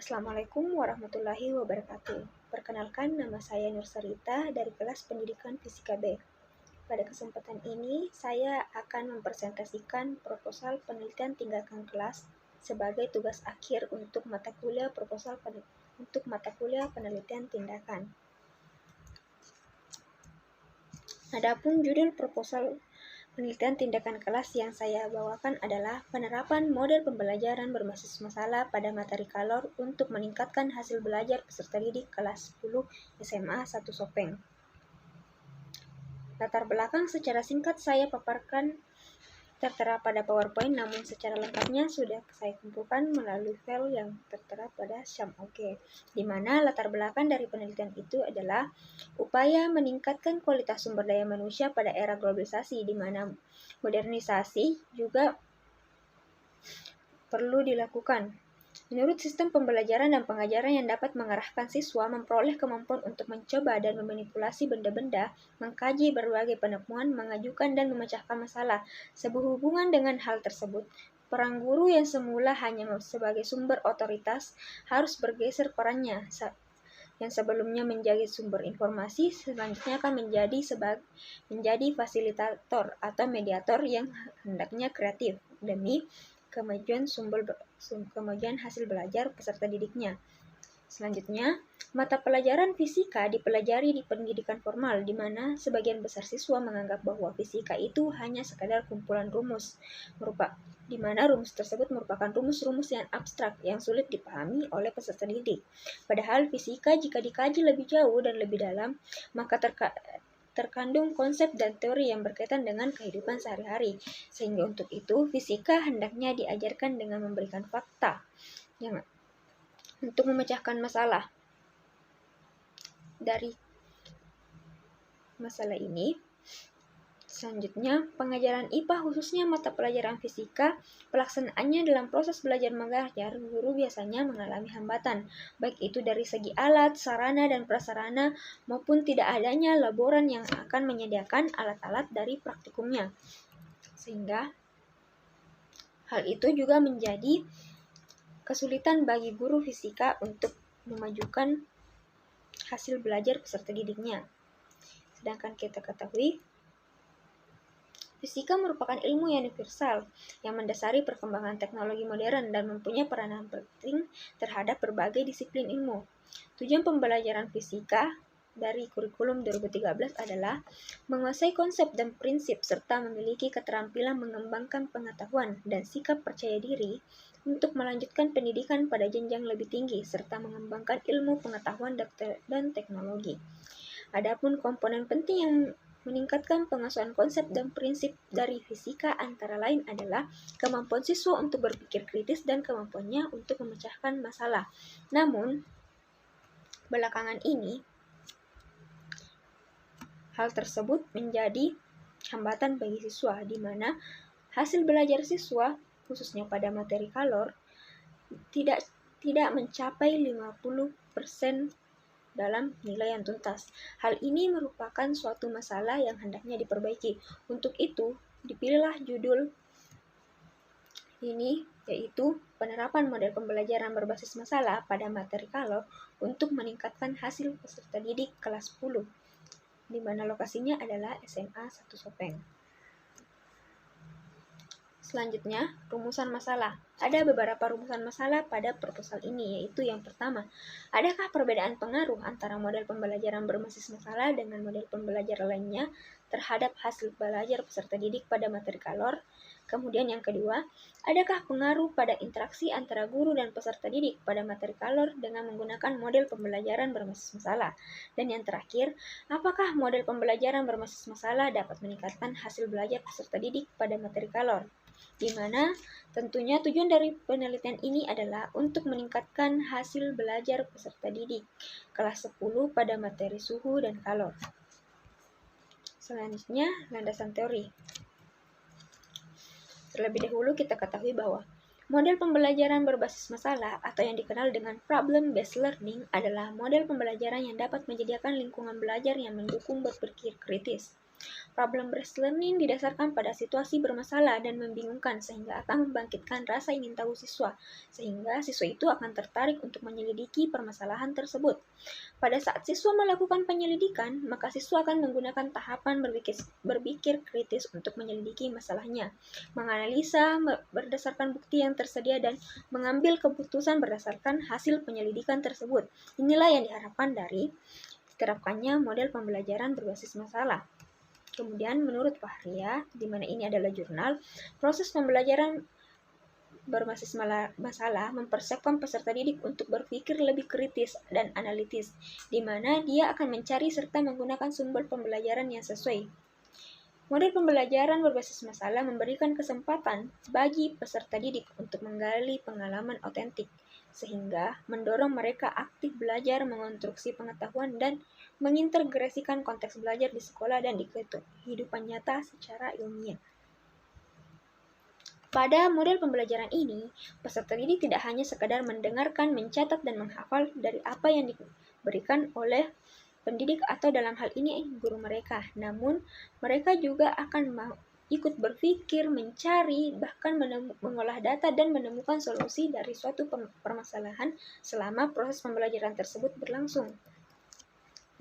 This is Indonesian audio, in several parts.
Assalamualaikum warahmatullahi wabarakatuh. Perkenalkan, nama saya Nur Sarita dari kelas Pendidikan Fisika B. Pada kesempatan ini, saya akan mempresentasikan proposal penelitian tindakan kelas sebagai tugas akhir untuk mata kuliah penelitian tindakan. Adapun judul proposal penelitian tindakan kelas yang saya bawakan adalah penerapan model pembelajaran berbasis masalah pada materi kalor untuk meningkatkan hasil belajar peserta didik kelas 10 SMA 1 Sopeng. Latar belakang secara singkat saya paparkan tertera pada PowerPoint, namun secara lengkapnya sudah saya kumpulkan melalui file yang tertera pada SYAM-OK, di mana latar belakang dari penelitian itu adalah upaya meningkatkan kualitas sumber daya manusia pada era globalisasi, di mana modernisasi juga perlu dilakukan. Menurut sistem pembelajaran dan pengajaran yang dapat mengarahkan siswa memperoleh kemampuan untuk mencoba dan memanipulasi benda-benda, mengkaji berbagai penemuan, mengajukan dan memecahkan masalah. Sehubungan dengan hal tersebut, peran guru yang semula hanya sebagai sumber otoritas harus bergeser perannya, yang sebelumnya menjadi sumber informasi, selanjutnya akan menjadi fasilitator atau mediator yang hendaknya kreatif demi kemajuan hasil belajar peserta didiknya. Selanjutnya, mata pelajaran fisika dipelajari di pendidikan formal, di mana sebagian besar siswa menganggap bahwa fisika itu hanya sekadar kumpulan rumus, di mana rumus tersebut merupakan rumus-rumus yang abstrak yang sulit dipahami oleh peserta didik. Padahal fisika jika dikaji lebih jauh dan lebih dalam, maka terkandung konsep dan teori yang berkaitan dengan kehidupan sehari-hari. Sehingga untuk itu, fisika hendaknya diajarkan dengan memberikan fakta untuk memecahkan masalah. Dari masalah ini, selanjutnya, pengajaran IPA khususnya mata pelajaran fisika, pelaksanaannya dalam proses belajar mengajar, guru biasanya mengalami hambatan, baik itu dari segi alat, sarana, dan prasarana, maupun tidak adanya laboran yang akan menyediakan alat-alat dari praktikumnya. Sehingga hal itu juga menjadi kesulitan bagi guru fisika untuk memajukan hasil belajar peserta didiknya. Sedangkan kita ketahui, fisika merupakan ilmu yang universal yang mendasari perkembangan teknologi modern dan mempunyai peranan penting terhadap berbagai disiplin ilmu. Tujuan pembelajaran fisika dari kurikulum 2013 adalah menguasai konsep dan prinsip serta memiliki keterampilan mengembangkan pengetahuan dan sikap percaya diri untuk melanjutkan pendidikan pada jenjang lebih tinggi serta mengembangkan ilmu pengetahuan dan teknologi. Adapun komponen penting yang meningkatkan pengasuhan konsep dan prinsip dari fisika antara lain adalah kemampuan siswa untuk berpikir kritis dan kemampuannya untuk memecahkan masalah. Namun, belakangan ini, hal tersebut menjadi hambatan bagi siswa, di mana hasil belajar siswa, khususnya pada materi kalor, tidak mencapai 50% dalam nilai yang tuntas. Hal ini merupakan suatu masalah yang hendaknya diperbaiki. Untuk itu, dipilihlah judul ini, yaitu penerapan model pembelajaran berbasis masalah pada materi kalor untuk meningkatkan hasil peserta didik kelas 10, di mana lokasinya adalah SMA 1 Sopeng. Selanjutnya, rumusan masalah. Ada beberapa rumusan masalah pada proposal ini, yaitu yang pertama, adakah perbedaan pengaruh antara model pembelajaran berbasis masalah dengan model pembelajaran lainnya terhadap hasil belajar peserta didik pada materi kalor? Kemudian yang kedua, adakah pengaruh pada interaksi antara guru dan peserta didik pada materi kalor dengan menggunakan model pembelajaran berbasis masalah? Dan yang terakhir, apakah model pembelajaran berbasis masalah dapat meningkatkan hasil belajar peserta didik pada materi kalor? Di mana tentunya tujuan dari penelitian ini adalah untuk meningkatkan hasil belajar peserta didik kelas 10 pada materi suhu dan kalor. Selanjutnya, landasan teori. Terlebih dahulu kita ketahui bahwa model pembelajaran berbasis masalah atau yang dikenal dengan problem-based learning adalah model pembelajaran yang dapat menyediakan lingkungan belajar yang mendukung berpikir kritis. Problem-based learning didasarkan pada situasi bermasalah dan membingungkan sehingga akan membangkitkan rasa ingin tahu siswa, sehingga siswa itu akan tertarik untuk menyelidiki permasalahan tersebut. Pada saat siswa melakukan penyelidikan, maka siswa akan menggunakan tahapan berpikir kritis untuk menyelidiki masalahnya, menganalisa berdasarkan bukti yang tersedia, dan mengambil keputusan berdasarkan hasil penyelidikan tersebut. Inilah yang diharapkan dari diterapkannya model pembelajaran berbasis masalah. Kemudian menurut Fahria, di mana ini adalah jurnal, proses pembelajaran berbasis masalah mempersiapkan peserta didik untuk berpikir lebih kritis dan analitis, di mana dia akan mencari serta menggunakan sumber pembelajaran yang sesuai. Model pembelajaran berbasis masalah memberikan kesempatan bagi peserta didik untuk menggali pengalaman otentik, sehingga mendorong mereka aktif belajar, mengonstruksi pengetahuan, dan mengintegrasikan konteks belajar di sekolah dan di kehidupan nyata secara ilmiah. Pada model pembelajaran ini, peserta didik tidak hanya sekadar mendengarkan, mencatat, dan menghafal dari apa yang diberikan oleh pendidik atau dalam hal ini guru mereka, namun mereka juga akan ikut berpikir, mencari, bahkan mengolah data dan menemukan solusi dari suatu permasalahan selama proses pembelajaran tersebut berlangsung.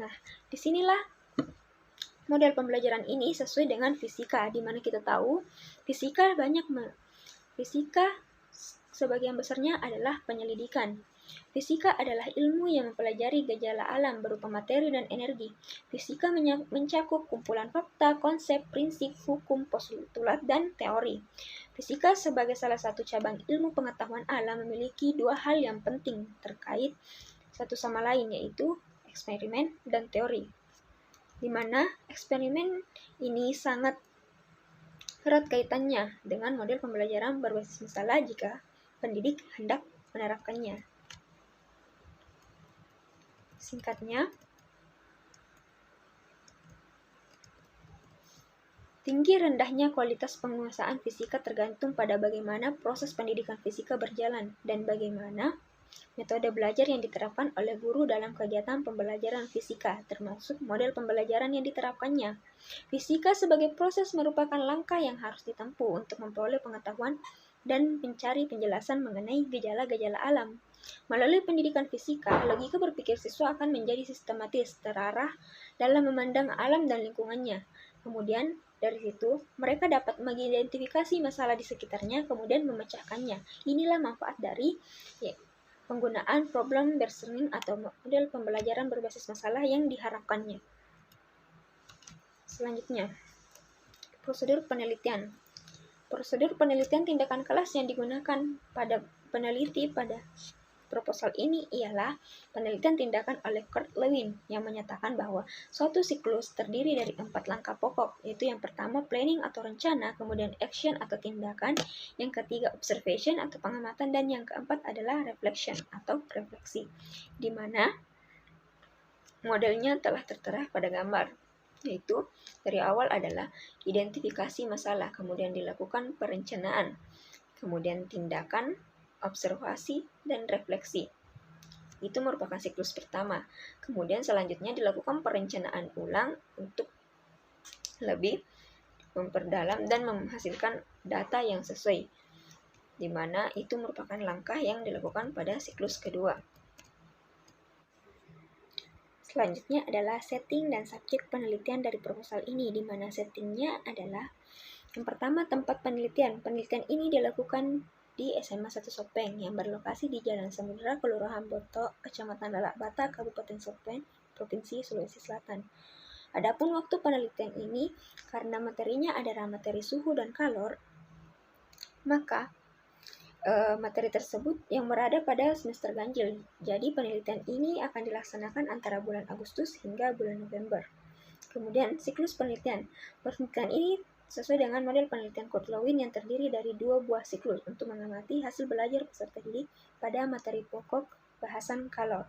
Nah, disinilah model pembelajaran ini sesuai dengan fisika, di mana kita tahu fisika sebagian besarnya adalah penyelidikan. Fisika adalah ilmu yang mempelajari gejala alam berupa materi dan energi. Fisika mencakup kumpulan fakta, konsep, prinsip, hukum, postulat, dan teori. Fisika sebagai salah satu cabang ilmu pengetahuan alam memiliki dua hal yang penting terkait satu sama lain, yaitu eksperimen dan teori. Di mana eksperimen ini sangat erat kaitannya dengan model pembelajaran berbasis masalah jika pendidik hendak menerapkannya. Singkatnya, tinggi rendahnya kualitas penguasaan fisika tergantung pada bagaimana proses pendidikan fisika berjalan dan bagaimana metode belajar yang diterapkan oleh guru dalam kegiatan pembelajaran fisika, termasuk model pembelajaran yang diterapkannya. Fisika sebagai proses merupakan langkah yang harus ditempuh untuk memperoleh pengetahuan dan mencari penjelasan mengenai gejala-gejala alam. Melalui pendidikan fisika, logika berpikir siswa akan menjadi sistematis, terarah dalam memandang alam dan lingkungannya. Kemudian, dari situ, mereka dapat mengidentifikasi masalah di sekitarnya, kemudian memecahkannya. Inilah manfaat dari penggunaan problem-based learning atau model pembelajaran berbasis masalah yang diharapkannya. Selanjutnya, prosedur penelitian. Prosedur penelitian tindakan kelas yang digunakan pada peneliti pada proposal ini ialah penelitian tindakan oleh Kurt Lewin yang menyatakan bahwa suatu siklus terdiri dari 4 langkah pokok, yaitu yang pertama planning atau rencana, kemudian action atau tindakan, yang ketiga observation atau pengamatan, dan yang keempat adalah reflection atau refleksi, di mana modelnya telah tertera pada gambar, yaitu dari awal adalah identifikasi masalah, kemudian dilakukan perencanaan, kemudian tindakan, observasi, dan refleksi. Itu merupakan siklus pertama. Kemudian selanjutnya dilakukan perencanaan ulang untuk lebih memperdalam dan menghasilkan data yang sesuai, di mana itu merupakan langkah yang dilakukan pada siklus kedua. Selanjutnya adalah setting dan subjek penelitian dari proposal ini, di mana settingnya adalah yang pertama tempat penelitian. Penelitian ini dilakukan di SMA 1 Sopeng yang berlokasi di Jalan Samudra, Kelurahan Boto, Kecamatan Lalak Bata, Kabupaten Sopeng, Provinsi Sulawesi Selatan. Adapun waktu penelitian ini, karena materinya adalah materi suhu dan kalor, maka materi tersebut yang berada pada semester ganjil. Jadi penelitian ini akan dilaksanakan antara bulan Agustus hingga bulan November. Kemudian siklus penelitian. Penelitian ini sesuai dengan model penelitian Kurt Lewin yang terdiri dari 2 buah siklus untuk mengamati hasil belajar peserta didik pada materi pokok bahasan kalor.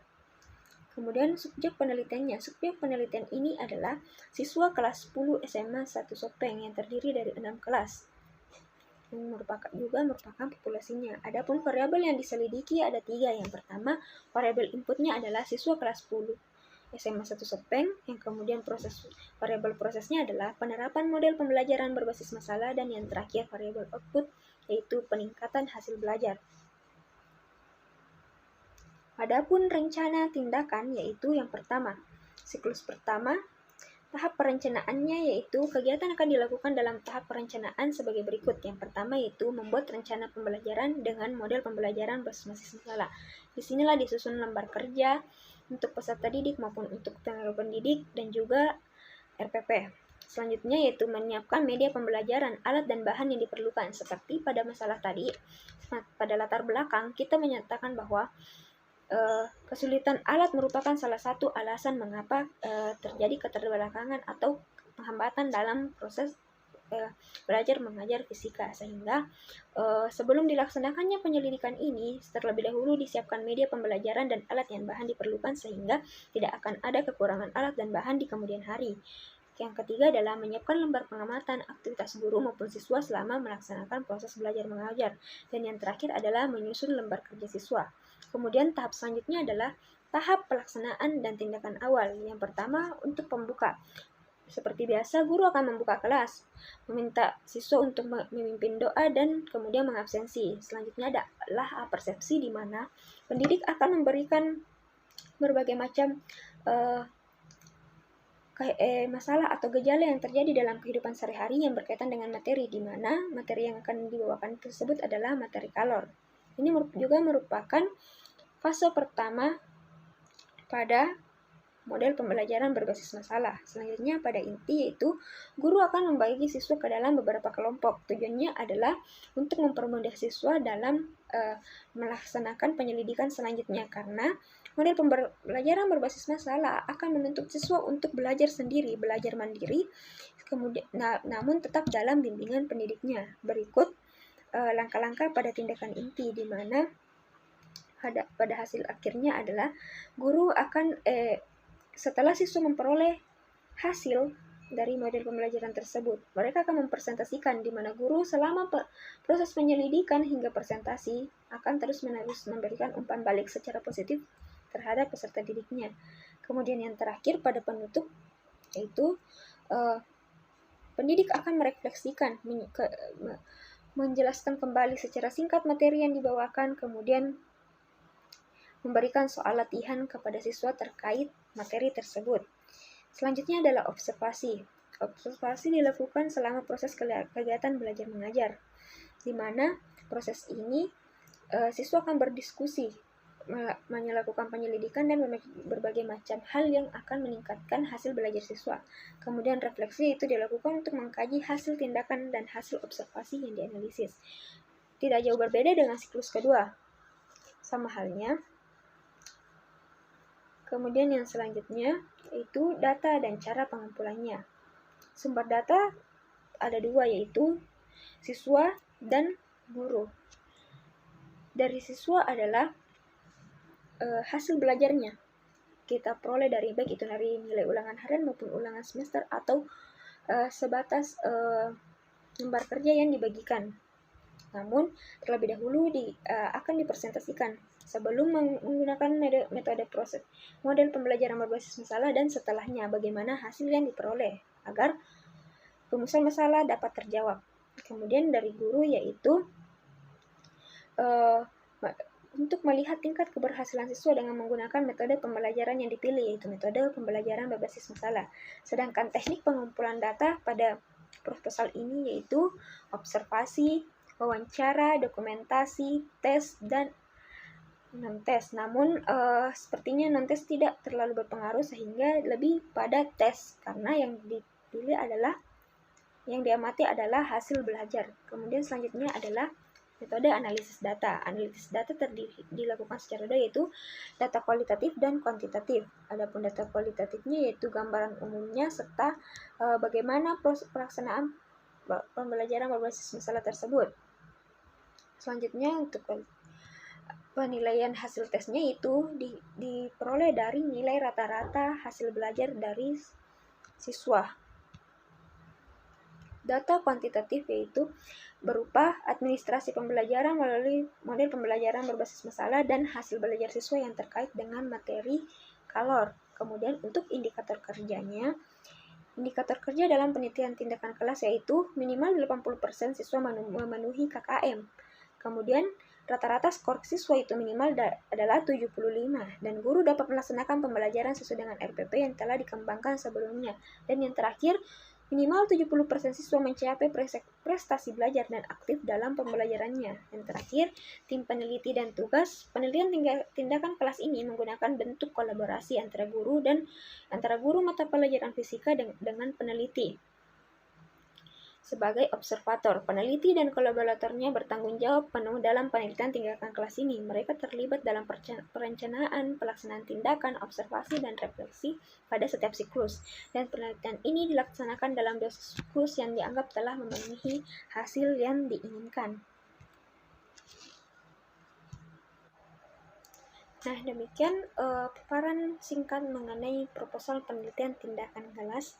Kemudian subjek penelitiannya. Subjek penelitian ini adalah siswa kelas 10 SMA 1 Sopeng yang terdiri dari 6 kelas, yang merupakan populasinya. Adapun variabel yang diselidiki ada 3. Yang pertama, variabel inputnya adalah siswa kelas 10 SMA 1 Sepeng, yang kemudian variabel prosesnya adalah penerapan model pembelajaran berbasis masalah, dan yang terakhir variabel output, yaitu peningkatan hasil belajar. Adapun rencana tindakan yaitu yang pertama, siklus pertama, tahap perencanaannya yaitu kegiatan akan dilakukan dalam tahap perencanaan sebagai berikut. Yang pertama yaitu membuat rencana pembelajaran dengan model pembelajaran berbasis masalah. Disinilah disusun lembar kerja untuk peserta didik maupun untuk tenaga pendidik dan juga RPP. Selanjutnya yaitu menyiapkan media pembelajaran, alat dan bahan yang diperlukan. Seperti pada masalah tadi, pada latar belakang kita menyatakan bahwa kesulitan alat merupakan salah satu alasan mengapa terjadi keterbelakangan atau penghambatan dalam proses belajar mengajar fisika, sehingga sebelum dilaksanakannya penyelidikan ini terlebih dahulu disiapkan media pembelajaran dan alat yang bahan diperlukan sehingga tidak akan ada kekurangan alat dan bahan di kemudian hari. Yang ketiga adalah menyiapkan lembar pengamatan aktivitas guru maupun siswa selama melaksanakan proses belajar mengajar, dan yang terakhir adalah menyusun lembar kerja siswa. Kemudian tahap selanjutnya adalah tahap pelaksanaan dan tindakan awal. Yang pertama untuk pembuka. Seperti biasa, guru akan membuka kelas, meminta siswa untuk memimpin doa dan kemudian mengabsensi. Selanjutnya adalah persepsi, di mana pendidik akan memberikan berbagai macam masalah atau gejala yang terjadi dalam kehidupan sehari-hari yang berkaitan dengan materi, di mana materi yang akan dibawakan tersebut adalah materi kalor. Ini juga merupakan fase pertama pada model pembelajaran berbasis masalah. Selanjutnya pada inti, yaitu guru akan membagi siswa ke dalam beberapa kelompok. Tujuannya adalah untuk mempermudah siswa dalam melaksanakan penyelidikan selanjutnya, karena model pembelajaran berbasis masalah akan menuntut siswa untuk belajar sendiri, belajar mandiri, kemudian namun tetap dalam bimbingan pendidiknya. Berikut langkah-langkah pada tindakan inti, di mana pada hasil akhirnya adalah guru akan setelah siswa memperoleh hasil dari model pembelajaran tersebut, mereka akan mempresentasikan, di mana guru selama proses penyelidikan hingga presentasi akan terus-menerus memberikan umpan balik secara positif terhadap peserta didiknya. Kemudian yang terakhir pada penutup, yaitu pendidik akan merefleksikan, menjelaskan kembali secara singkat materi yang dibawakan, kemudian memberikan soal latihan kepada siswa terkait materi tersebut. Selanjutnya adalah observasi. Observasi dilakukan selama proses kegiatan belajar mengajar, di mana proses ini siswa akan berdiskusi, melakukan penyelidikan dan berbagai macam hal yang akan meningkatkan hasil belajar siswa. Kemudian refleksi itu dilakukan untuk mengkaji hasil tindakan dan hasil observasi yang dianalisis. Tidak jauh berbeda dengan siklus kedua. Sama halnya. Kemudian yang selanjutnya yaitu data dan cara pengumpulannya. Sumber data ada dua, yaitu siswa dan guru. Dari siswa adalah hasil belajarnya. Kita peroleh dari baik itu dari nilai ulangan harian maupun ulangan semester atau sebatas lembar kerja yang dibagikan. Namun terlebih dahulu akan dipresentasikan sebelum menggunakan metode proses model pembelajaran berbasis masalah dan setelahnya bagaimana hasil yang diperoleh agar rumusan masalah dapat terjawab. Kemudian dari guru yaitu untuk melihat tingkat keberhasilan siswa dengan menggunakan metode pembelajaran yang dipilih, yaitu metode pembelajaran berbasis masalah. Sedangkan teknik pengumpulan data pada proposal ini yaitu observasi, wawancara, dokumentasi, tes, dan non-tes. Namun sepertinya non-tes tidak terlalu berpengaruh sehingga lebih pada tes, karena yang dipilih adalah, yang diamati adalah hasil belajar. Kemudian selanjutnya adalah metode analisis data. Analisis data dilakukan secara dua, yaitu data kualitatif dan kuantitatif. Adapun data kualitatifnya yaitu gambaran umumnya serta bagaimana proses pelaksanaan pembelajaran berbasis masalah tersebut. Selanjutnya untuk penilaian hasil tesnya itu diperoleh dari nilai rata-rata hasil belajar dari siswa. Data kuantitatif yaitu berupa administrasi pembelajaran melalui model pembelajaran berbasis masalah dan hasil belajar siswa yang terkait dengan materi kalor. Kemudian untuk indikator kerjanya, indikator kerja dalam penelitian tindakan kelas yaitu minimal 80% siswa memenuhi KKM. Kemudian rata-rata skor siswa itu minimal adalah 75 dan guru dapat melaksanakan pembelajaran sesuai dengan RPP yang telah dikembangkan sebelumnya. Dan yang terakhir, minimal 70% siswa mencapai prestasi belajar dan aktif dalam pembelajarannya. Yang terakhir, tim peneliti dan tugas. Penelitian tindakan kelas ini menggunakan bentuk kolaborasi antara guru mata pelajaran fisika dengan peneliti. Sebagai observator, peneliti dan kolaboratornya bertanggung jawab penuh dalam penelitian tindakan kelas ini. Mereka terlibat dalam perencanaan, pelaksanaan tindakan, observasi, dan refleksi pada setiap siklus. Dan penelitian ini dilaksanakan dalam 2 siklus yang dianggap telah memenuhi hasil yang diinginkan. Nah, demikian paparan singkat mengenai proposal penelitian tindakan kelas.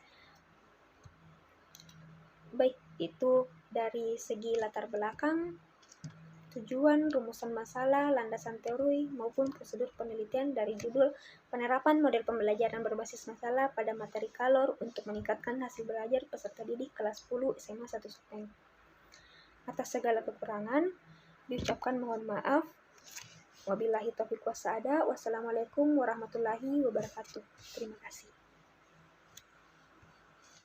Baik itu dari segi latar belakang, tujuan, rumusan masalah, landasan teori, maupun prosedur penelitian dari judul penerapan model pembelajaran berbasis masalah pada materi kalor untuk meningkatkan hasil belajar peserta didik kelas 10 SMA 1 STEM. Atas segala kekurangan, diucapkan mohon maaf. Wabillahi taufiq wassaada. Wassalamualaikum warahmatullahi wabarakatuh. Terima kasih.